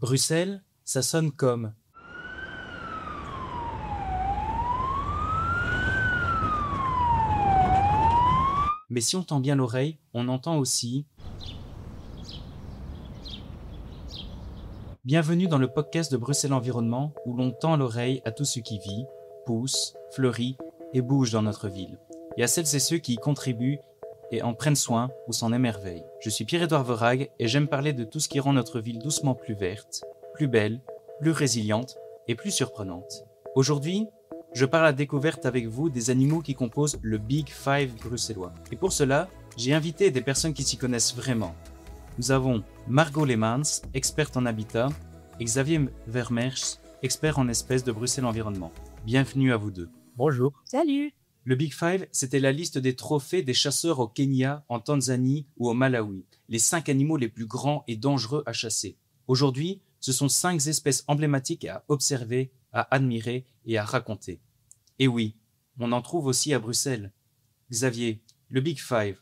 Bruxelles, ça sonne comme. Mais si on tend bien l'oreille, on entend aussi. Bienvenue dans le podcast de Bruxelles Environnement, où l'on tend l'oreille à tout ce qui vit, pousse, fleurit et bouge dans notre ville, et à celles et ceux qui y contribuent et en prennent soin ou s'en émerveillent. Je suis Pierre-Édouard Verhaeghe et j'aime parler de tout ce qui rend notre ville doucement plus verte, plus belle, plus résiliente et plus surprenante. Aujourd'hui, je pars à la découverte avec vous des animaux qui composent le Big Five bruxellois. Et pour cela, j'ai invité des personnes qui s'y connaissent vraiment. Nous avons Margot Leemans, experte en habitat, et Xavier Vermersch, expert en espèces de Bruxelles Environnement. Bienvenue à vous deux. Bonjour. Salut. Le Big Five, c'était la liste des trophées des chasseurs au Kenya, en Tanzanie ou au Malawi. Les 5 animaux les plus grands et dangereux à chasser. Aujourd'hui, ce sont 5 espèces emblématiques à observer, à admirer et à raconter. Et oui, on en trouve aussi à Bruxelles. Xavier, le Big Five,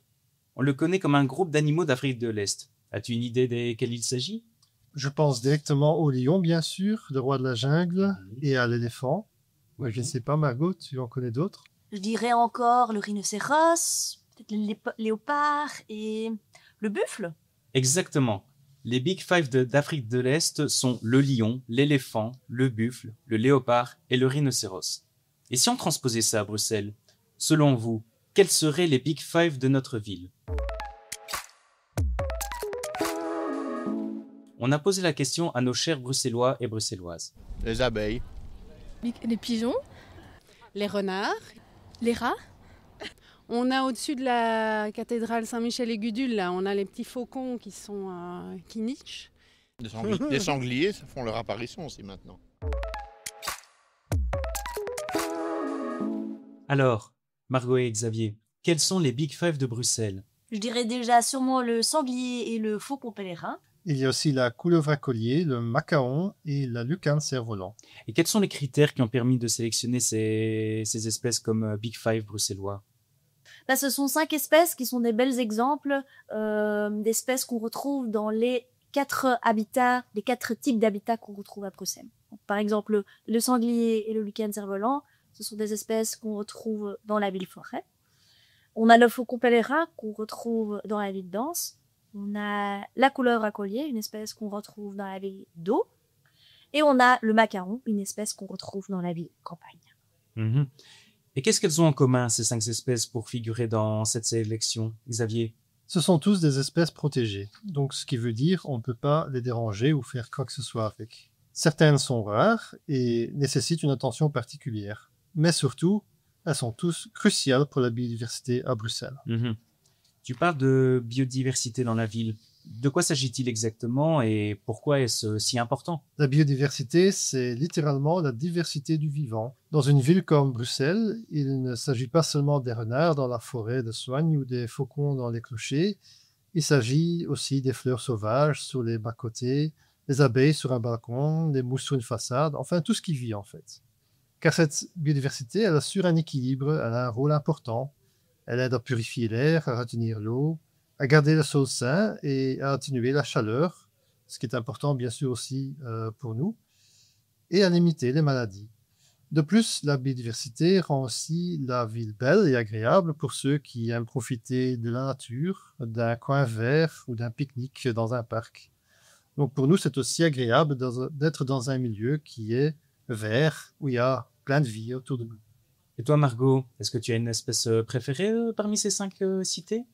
on le connaît comme un groupe d'animaux d'Afrique de l'Est. As-tu une idée desquels il s'agit ? Je pense directement au lion, bien sûr, le roi de la jungle, et à l'éléphant. Ouais, je ne sais pas, Margot, tu en connais d'autres ? Je dirais encore le rhinocéros, peut-être le léopard et le buffle. Exactement. Les Big Five d'Afrique de l'Est sont le lion, l'éléphant, le buffle, le léopard et le rhinocéros. Et si on transposait ça à Bruxelles, selon vous, quels seraient les Big Five de notre ville ? On a posé la question à nos chers Bruxellois et Bruxelloises. Les abeilles. Les pigeons. Les renards. Les rats. On a au-dessus de la cathédrale Saint-Michel-et-Gudule, là, on a les petits faucons qui nichent. Les sangliers font leur apparition aussi maintenant. Alors, Margot et Xavier, quels sont les Big Five de Bruxelles ? Je dirais déjà sûrement le sanglier et le faucon pèlerin. Il y a aussi la couleuvre à collier, le macaon et la lucarne cerf-volant. Et quels sont les critères qui ont permis de sélectionner ces espèces comme Big Five bruxellois ? Là, ce sont 5 espèces qui sont des bels exemples d'espèces qu'on retrouve dans les 4 habitats, les 4 types d'habitats qu'on retrouve à Bruxelles. Donc, par exemple, le sanglier et le lucarne cerf-volant, ce sont des espèces qu'on retrouve dans la ville forêt. On a le faucon pèlerin qu'on retrouve dans la ville dense. On a la couleuvre à collier, une espèce qu'on retrouve dans la ville d'eau. Et on a le macaron, une espèce qu'on retrouve dans la ville campagne. Mmh. Et qu'est-ce qu'elles ont en commun, ces 5 espèces, pour figurer dans cette sélection, Xavier ? Ce sont tous des espèces protégées, donc ce qui veut dire on ne peut pas les déranger ou faire quoi que ce soit avec. Certaines sont rares et nécessitent une attention particulière, mais surtout, elles sont tous cruciales pour la biodiversité à Bruxelles. Mmh. Tu parles de biodiversité dans la ville. De quoi s'agit-il exactement et pourquoi est-ce si important ? La biodiversité, c'est littéralement la diversité du vivant. Dans une ville comme Bruxelles, il ne s'agit pas seulement des renards dans la forêt de Soignes ou des faucons dans les clochers. Il s'agit aussi des fleurs sauvages sur les bas-côtés, les abeilles sur un balcon, les mouches sur une façade, enfin tout ce qui vit en fait. Car cette biodiversité, elle assure un équilibre, elle a un rôle important. Elle aide à purifier l'air, à retenir l'eau, à garder le sol sain et à atténuer la chaleur, ce qui est important bien sûr aussi pour nous, et à limiter les maladies. De plus, la biodiversité rend aussi la ville belle et agréable pour ceux qui aiment profiter de la nature, d'un coin vert ou d'un pique-nique dans un parc. Donc pour nous, c'est aussi agréable d'être dans un milieu qui est vert, où il y a plein de vie autour de nous. Et toi, Margot, est-ce que tu as une espèce préférée parmi ces 5 cités ?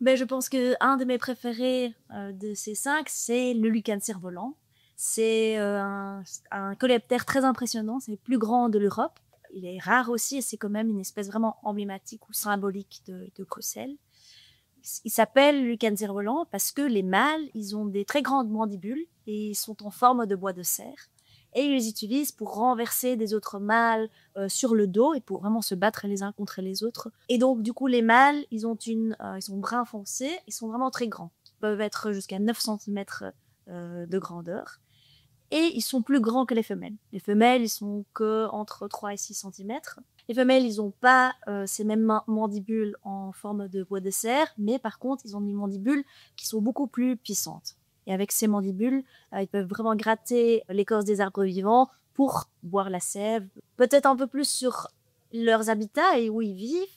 Je pense qu'un de mes préférés de ces 5, c'est le lucarne cerf-volant. C'est un coléoptère très impressionnant, c'est le plus grand de l'Europe. Il est rare aussi et c'est quand même une espèce vraiment emblématique ou symbolique de Bruxelles. Il s'appelle le lucarne cerf-volant parce que les mâles, ils ont des très grandes mandibules et ils sont en forme de bois de serre. Et ils les utilisent pour renverser des autres mâles sur le dos et pour vraiment se battre les uns contre les autres. Et donc, du coup, les mâles, ils sont brun foncé, ils sont vraiment très grands. Ils peuvent être jusqu'à 9 cm de grandeur. Et ils sont plus grands que les femelles. Les femelles, ils sont qu'entre 3 et 6 cm. Les femelles, ils n'ont pas ces mêmes mandibules en forme de bois de serre, mais par contre, ils ont des mandibules qui sont beaucoup plus puissantes. Et avec ces mandibules, ils peuvent vraiment gratter l'écorce des arbres vivants pour boire la sève. Peut-être un peu plus sur leurs habitats et où ils vivent.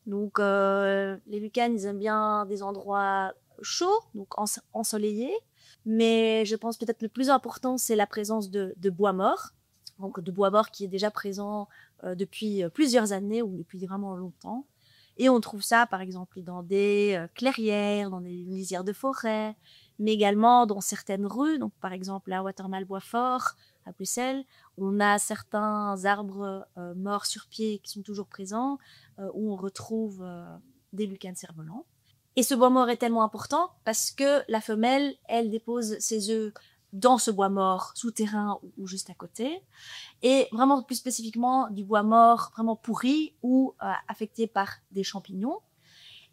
Donc, les lucanes, ils aiment bien des endroits chauds, donc ensoleillés. Mais je pense peut-être le plus important, c'est la présence de bois mort. Donc, de bois mort qui est déjà présent depuis plusieurs années ou depuis vraiment longtemps. Et on trouve ça, par exemple, dans des clairières, dans des lisières de forêt, mais également dans certaines rues. Donc, par exemple, à Watermael-Boisfort, à Bruxelles, on a certains arbres morts sur pied qui sont toujours présents, où on retrouve des lucans cerfs-volants. Et ce bois mort est tellement important parce que la femelle, elle dépose ses œufs dans ce bois mort souterrain ou juste à côté. Et vraiment plus spécifiquement du bois mort vraiment pourri ou affecté par des champignons.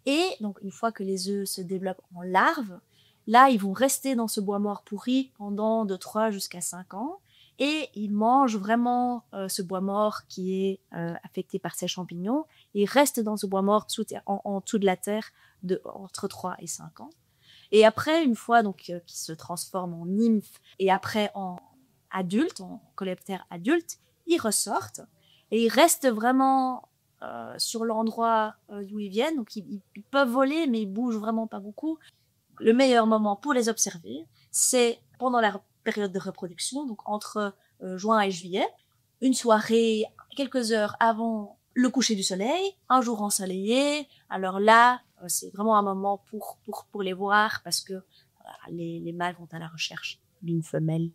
Et donc une fois que les œufs se développent en larves, là ils vont rester dans ce bois mort pourri pendant de 3 jusqu'à 5 ans. Et ils mangent vraiment ce bois mort qui est affecté par ces champignons. Ils restent dans ce bois mort en dessous de la terre entre 3 et 5 ans. Et après, une fois donc qu'ils se transforment en nymphes et après en adultes, en coléoptères adultes, ils ressortent et ils restent vraiment sur l'endroit d'où ils viennent. Donc ils peuvent voler, mais ils bougent vraiment pas beaucoup. Le meilleur moment pour les observer, c'est pendant la période de reproduction, donc entre juin et juillet, une soirée, quelques heures avant le coucher du soleil, un jour ensoleillé. Alors là, c'est vraiment un moment pour les voir parce que les mâles vont à la recherche d'une femelle.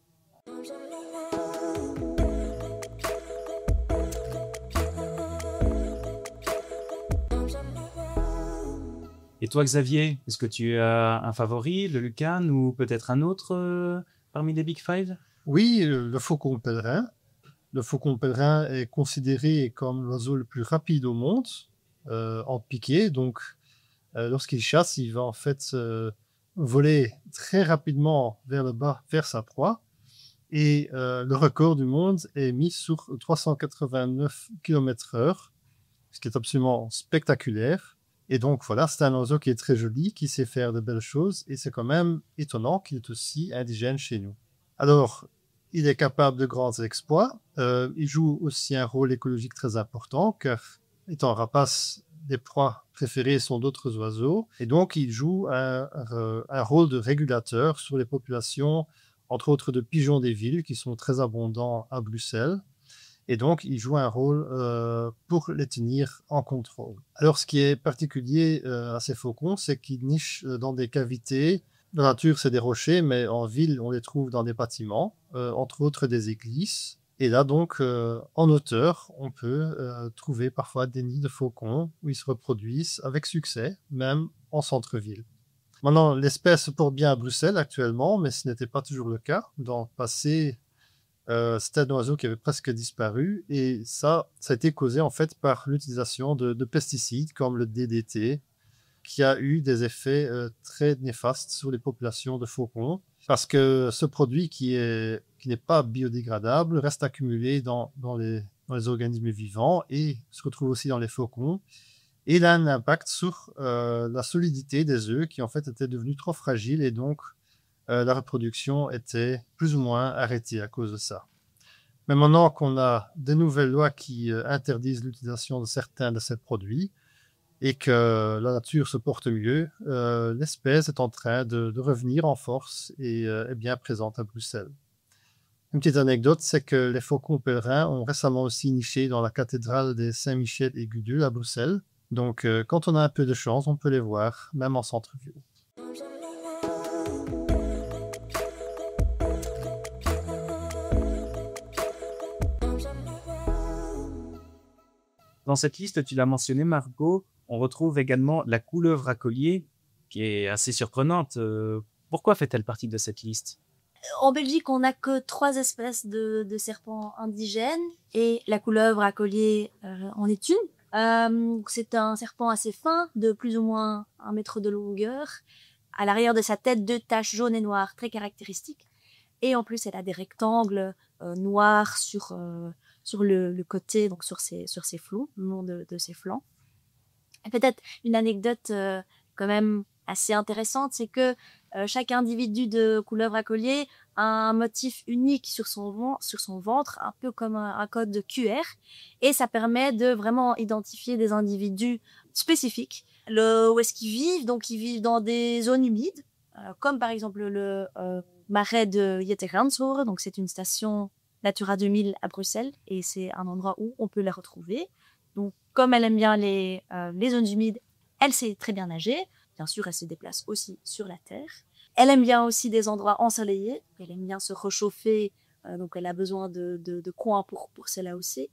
Et toi, Xavier, est-ce que tu as un favori, le lucan, ou peut-être un autre parmi les Big Five? Oui, le faucon pèlerin. Le faucon pèlerin est considéré comme l'oiseau le plus rapide au monde en piqué. Donc, lorsqu'il chasse, il va en fait voler très rapidement vers le bas, vers sa proie. Et le record du monde est mis sur 389 km/h, ce qui est absolument spectaculaire. Et donc voilà, c'est un oiseau qui est très joli, qui sait faire de belles choses, et c'est quand même étonnant qu'il est aussi indigène chez nous. Alors, il est capable de grands exploits. Il joue aussi un rôle écologique très important, car étant rapace, les proies préférées sont d'autres oiseaux, et donc il joue un rôle de régulateur sur les populations, entre autres de pigeons des villes, qui sont très abondants à Bruxelles. Et donc, il joue un rôle pour les tenir en contrôle. Alors, ce qui est particulier à ces faucons, c'est qu'ils nichent dans des cavités. Dans la nature, c'est des rochers, mais en ville, on les trouve dans des bâtiments, entre autres des églises. Et là, donc, en hauteur, on peut trouver parfois des nids de faucons où ils se reproduisent avec succès, même en centre-ville. Maintenant, l'espèce se porte bien à Bruxelles actuellement, mais ce n'était pas toujours le cas. Dans le passé, c'était un oiseau qui avait presque disparu, et ça a été causé en fait par l'utilisation de pesticides comme le DDT, qui a eu des effets très néfastes sur les populations de faucons, parce que ce produit qui n'est pas biodégradable reste accumulé dans les organismes vivants et se retrouve aussi dans les faucons. Et il a un impact sur la solidité des œufs qui en fait étaient devenus trop fragiles, et donc la reproduction était plus ou moins arrêtée à cause de ça. Mais maintenant qu'on a de nouvelles lois qui interdisent l'utilisation de certains de ces produits et que la nature se porte mieux, l'espèce est en train de revenir en force et est bien présente à Bruxelles. Une petite anecdote, c'est que les faucons pèlerins ont récemment aussi niché dans la cathédrale des Saint-Michel et Gudule à Bruxelles. Donc, quand on a un peu de chance, on peut les voir, même en centre-ville. Dans cette liste, tu l'as mentionné, Margot, on retrouve également la couleuvre à collier, qui est assez surprenante. Pourquoi fait-elle partie de cette liste? En Belgique, on n'a que 3 espèces de serpents indigènes, et la couleuvre à collier en est une. C'est un serpent assez fin, de plus ou moins 1 mètre de longueur. À l'arrière de sa tête, 2 taches jaunes et noires très caractéristiques. Et en plus, elle a des rectangles noirs sur le côté, donc sur ses flancs, le long de ses flancs. Et peut-être une anecdote quand même assez intéressante, c'est que Chaque individu de couleuvre à collier a un motif unique sur son ventre, un peu comme un code QR. Et ça permet de vraiment identifier des individus spécifiques. Où est-ce qu'ils vivent? Donc, ils vivent dans des zones humides, comme par exemple le marais de Jetterandshoren. Donc, c'est une station Natura 2000 à Bruxelles et c'est un endroit où on peut les retrouver. Donc, comme elle aime bien les zones humides, elle sait très bien nager. Bien sûr, elle se déplace aussi sur la terre. Elle aime bien aussi des endroits ensoleillés. Elle aime bien se réchauffer, donc elle a besoin de coins pour cela aussi.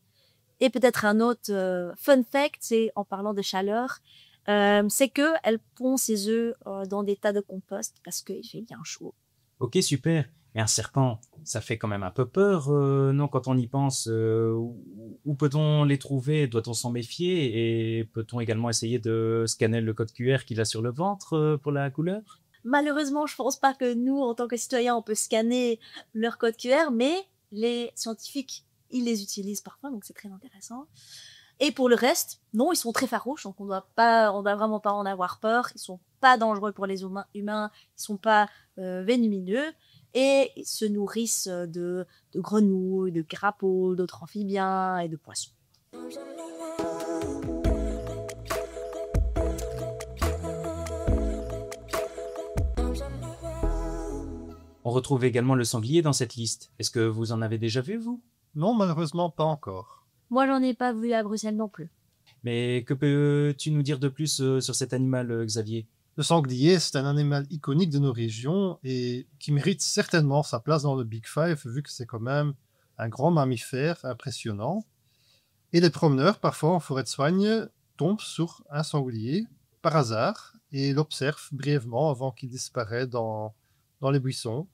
Et peut-être un autre fun fact, c'est en parlant de chaleur, c'est que elle pond ses œufs dans des tas de compost parce qu'il fait bien chaud. Ok, super. Mais un serpent, ça fait quand même un peu peur, non, quand on y pense. Où peut-on les trouver? Doit-on s'en méfier? Et peut-on également essayer de scanner le code QR qu'il a sur le ventre pour la couleur? Malheureusement, je pense pas que nous, en tant que citoyens, on peut scanner leur code QR, mais les scientifiques, ils les utilisent parfois, donc c'est très intéressant. Et pour le reste, non, ils sont très farouches, donc on doit vraiment pas en avoir peur. Ils sont pas dangereux pour les humains, ils sont pas vénémineux, et ils se nourrissent de grenouilles, de crapauds, d'autres amphibiens et de poissons. On retrouve également le sanglier dans cette liste. Est-ce que vous en avez déjà vu, vous? Non, malheureusement pas encore. Moi, j'en ai pas vu à Bruxelles non plus. Mais que peux-tu nous dire de plus sur cet animal, Xavier? Le sanglier, c'est un animal iconique de nos régions et qui mérite certainement sa place dans le Big Five, vu que c'est quand même un grand mammifère impressionnant. Et les promeneurs, parfois en forêt de soigne, tombent sur un sanglier par hasard et l'observent brièvement avant qu'il disparaisse dans les buissons.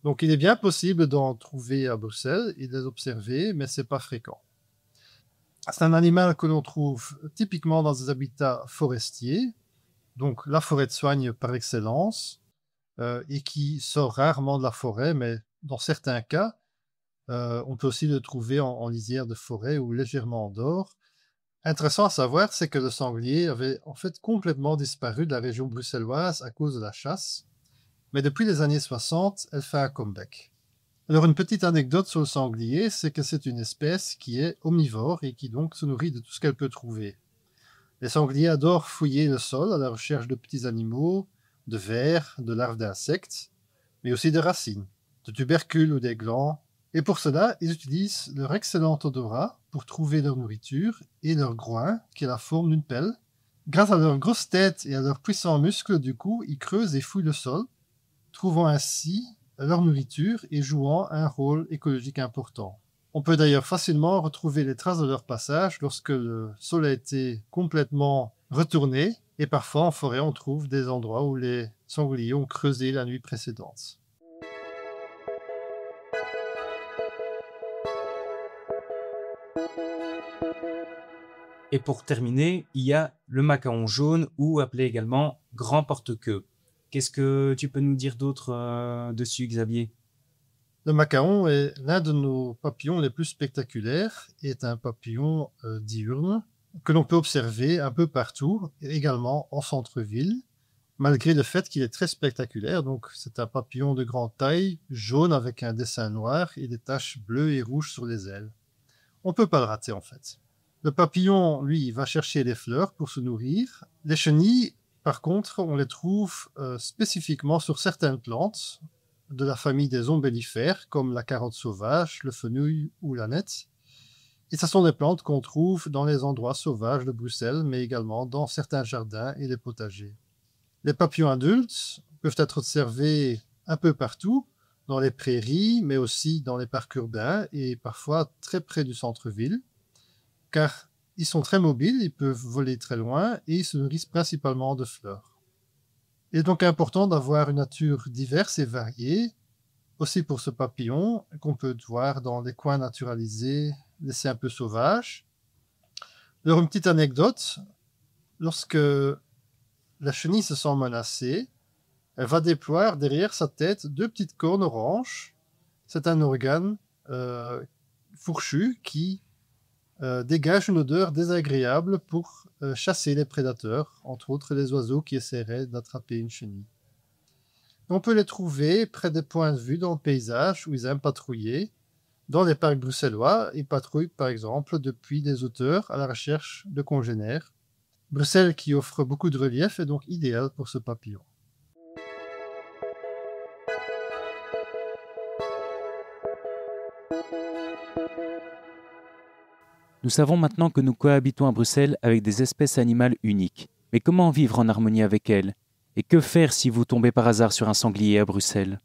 Donc il est bien possible d'en trouver à Bruxelles et de les observer, mais c'est pas fréquent. C'est un animal que l'on trouve typiquement dans des habitats forestiers, donc la forêt de soigne par excellence, et qui sort rarement de la forêt, mais dans certains cas, on peut aussi le trouver en lisière de forêt ou légèrement en dehors. Intéressant à savoir, c'est que le sanglier avait en fait complètement disparu de la région bruxelloise à cause de la chasse, mais depuis les années 60, elle fait un comeback. Alors une petite anecdote sur le sanglier, c'est que c'est une espèce qui est omnivore et qui donc se nourrit de tout ce qu'elle peut trouver. Les sangliers adorent fouiller le sol à la recherche de petits animaux, de vers, de larves d'insectes, mais aussi de racines, de tubercules ou des glands. Et pour cela, ils utilisent leur excellent odorat pour trouver leur nourriture et leur groin, qui est la forme d'une pelle. Grâce à leur grosse tête et à leurs puissants muscles, du coup, ils creusent et fouillent le sol, trouvant ainsi leur nourriture et jouant un rôle écologique important. On peut d'ailleurs facilement retrouver les traces de leur passage lorsque le sol a été complètement retourné, et parfois en forêt on trouve des endroits où les sangliers ont creusé la nuit précédente. Et pour terminer, il y a le macaon jaune, ou appelé également grand porte-queue. Qu'est-ce que tu peux nous dire d'autre dessus, Xavier? Le macaon est l'un de nos papillons les plus spectaculaires et est un papillon diurne que l'on peut observer un peu partout, et également en centre-ville, malgré le fait qu'il est très spectaculaire. Donc, c'est un papillon de grande taille, jaune avec un dessin noir et des taches bleues et rouges sur les ailes. On ne peut pas le rater en fait. Le papillon, lui, va chercher les fleurs pour se nourrir. Les chenilles, par contre, on les trouve spécifiquement sur certaines plantes de la famille des ombellifères, comme la carotte sauvage, le fenouil ou l'ânette. Et ce sont des plantes qu'on trouve dans les endroits sauvages de Bruxelles, mais également dans certains jardins et les potagers. Les papillons adultes peuvent être observés un peu partout, dans les prairies, mais aussi dans les parcs urbains et parfois très près du centre-ville, car ils sont très mobiles, ils peuvent voler très loin et ils se nourrissent principalement de fleurs. Il est donc important d'avoir une nature diverse et variée, aussi pour ce papillon qu'on peut voir dans des coins naturalisés, laissés un peu sauvages. Alors une petite anecdote, lorsque la chenille se sent menacée, elle va déployer derrière sa tête 2 petites cornes oranges. C'est un organe fourchu qui dégage une odeur désagréable pour chasser les prédateurs, entre autres les oiseaux qui essaieraient d'attraper une chenille. On peut les trouver près des points de vue dans le paysage où ils aiment patrouiller. Dans les parcs bruxellois, ils patrouillent par exemple depuis des hauteurs à la recherche de congénères. Bruxelles, qui offre beaucoup de relief, est donc idéal pour ce papillon. Nous savons maintenant que nous cohabitons à Bruxelles avec des espèces animales uniques. Mais comment vivre en harmonie avec elles? Et que faire si vous tombez par hasard sur un sanglier à Bruxelles?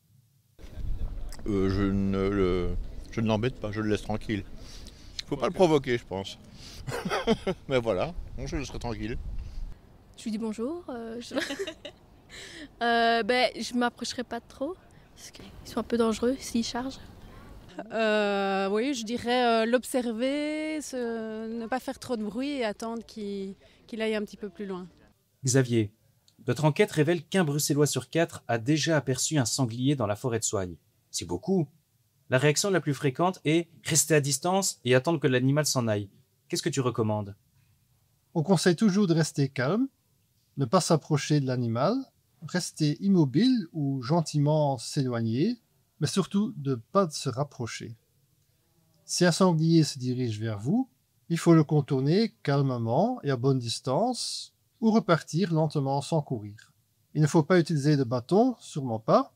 Je ne l'embête pas, je le laisse tranquille. Faut pas le provoquer, je pense. Mais voilà, bon, je le laisserai tranquille. Je lui dis bonjour. Je m'approcherai pas trop parce qu'ils sont un peu dangereux s'ils chargent. Oui, je dirais l'observer, ne pas faire trop de bruit et attendre qu'il aille un petit peu plus loin. Xavier, notre enquête révèle qu'un Bruxellois sur 4 a déjà aperçu un sanglier dans la forêt de Soignes. C'est beaucoup. La réaction la plus fréquente est rester à distance et attendre que l'animal s'en aille. Qu'est-ce que tu recommandes? On conseille toujours de rester calme, ne pas s'approcher de l'animal, rester immobile ou gentiment s'éloigner, mais surtout de ne pas se rapprocher. Si un sanglier se dirige vers vous, il faut le contourner calmement et à bonne distance, ou repartir lentement sans courir. Il ne faut pas utiliser de bâton, sûrement pas,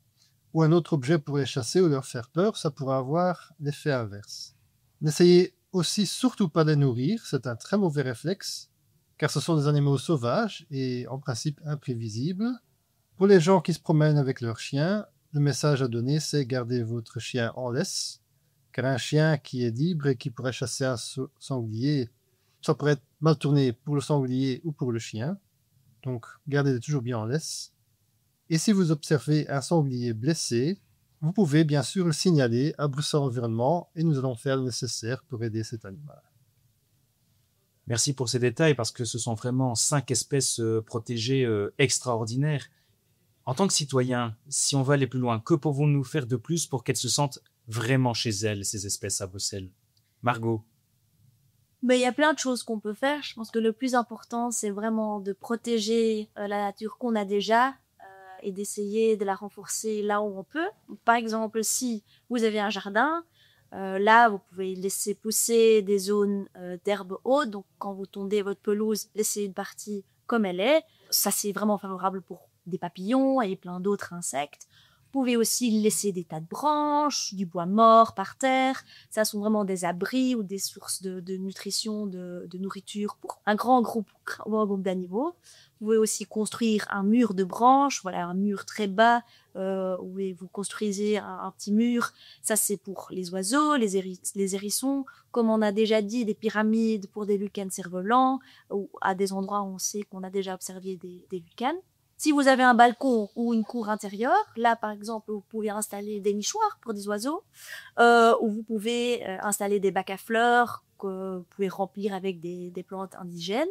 ou un autre objet pour les chasser ou leur faire peur, ça pourrait avoir l'effet inverse. N'essayez aussi surtout pas de les nourrir, c'est un très mauvais réflexe, car ce sont des animaux sauvages et en principe imprévisibles. Pour les gens qui se promènent avec leur chien, le message à donner, c'est garder votre chien en laisse, car un chien qui est libre et qui pourrait chasser un sanglier, ça pourrait être mal tourné pour le sanglier ou pour le chien. Donc, gardez-le toujours bien en laisse. Et si vous observez un sanglier blessé, vous pouvez bien sûr le signaler à Bruxelles Environnement et nous allons faire le nécessaire pour aider cet animal. Merci pour ces détails parce que ce sont vraiment 5 espèces protégées extraordinaires. En tant que citoyen, si on va aller plus loin, que pouvons-nous faire de plus pour qu'elles se sentent vraiment chez elles, ces espèces à Bruxelles? Margot? Mais il y a plein de choses qu'on peut faire. Je pense que le plus important, c'est vraiment de protéger la nature qu'on a déjà et d'essayer de la renforcer là où on peut. Par exemple, si vous avez un jardin, là, vous pouvez laisser pousser des zones d'herbe haute. Donc, quand vous tondez votre pelouse, laissez une partie comme elle est. Ça, c'est vraiment favorable pour des papillons et plein d'autres insectes. Vous pouvez aussi laisser des tas de branches, du bois mort par terre. Ça sont vraiment des abris ou des sources de nutrition, de nourriture pour un grand groupe d'animaux. Vous pouvez aussi construire un mur de branches, voilà, un mur très bas où vous construisez un petit mur. Ça, c'est pour les oiseaux, les hérissons. Comme on a déjà dit, des pyramides pour des lucans cerfs-volants ou à des endroits où on sait qu'on a déjà observé des lucans. Si vous avez un balcon ou une cour intérieure, là, par exemple, vous pouvez installer des nichoirs pour des oiseaux, ou vous pouvez installer des bacs à fleurs que vous pouvez remplir avec des plantes indigènes.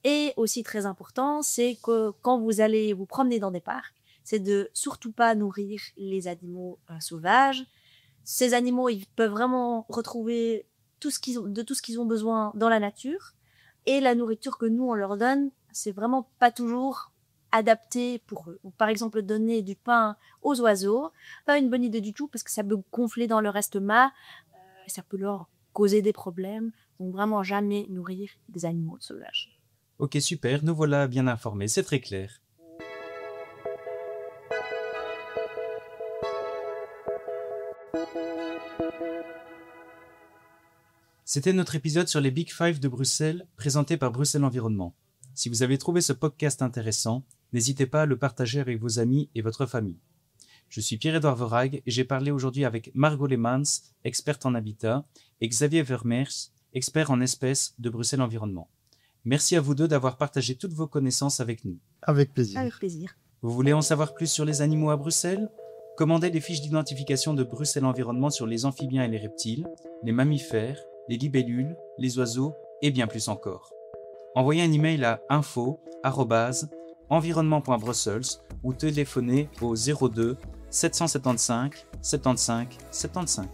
Et aussi très important, c'est que quand vous allez vous promener dans des parcs, c'est de surtout pas nourrir les animaux sauvages. Ces animaux, ils peuvent vraiment retrouver tout ce qu'ils ont besoin dans la nature. Et la nourriture que nous, on leur donne, c'est vraiment pas toujours adapté pour eux. Par exemple, donner du pain aux oiseaux, pas une bonne idée du tout parce que ça peut gonfler dans leur estomac, ça peut leur causer des problèmes. Donc vraiment jamais nourrir des animaux sauvages. Ok, super, nous voilà bien informés, c'est très clair. C'était notre épisode sur les Big Five de Bruxelles, présenté par Bruxelles Environnement. Si vous avez trouvé ce podcast intéressant, n'hésitez pas à le partager avec vos amis et votre famille. Je suis Pierre-Edouard Vorag et j'ai parlé aujourd'hui avec Margot Lemans, experte en habitat, et Xavier Vermeers, expert en espèces de Bruxelles Environnement. Merci à vous deux d'avoir partagé toutes vos connaissances avec nous. Avec plaisir. Avec plaisir. Vous voulez en savoir plus sur les animaux à Bruxelles? Commandez les fiches d'identification de Bruxelles Environnement sur les amphibiens et les reptiles, les mammifères, les libellules, les oiseaux et bien plus encore. Envoyez un email à info@environnement.brussels ou téléphonez au 02 775 75 75.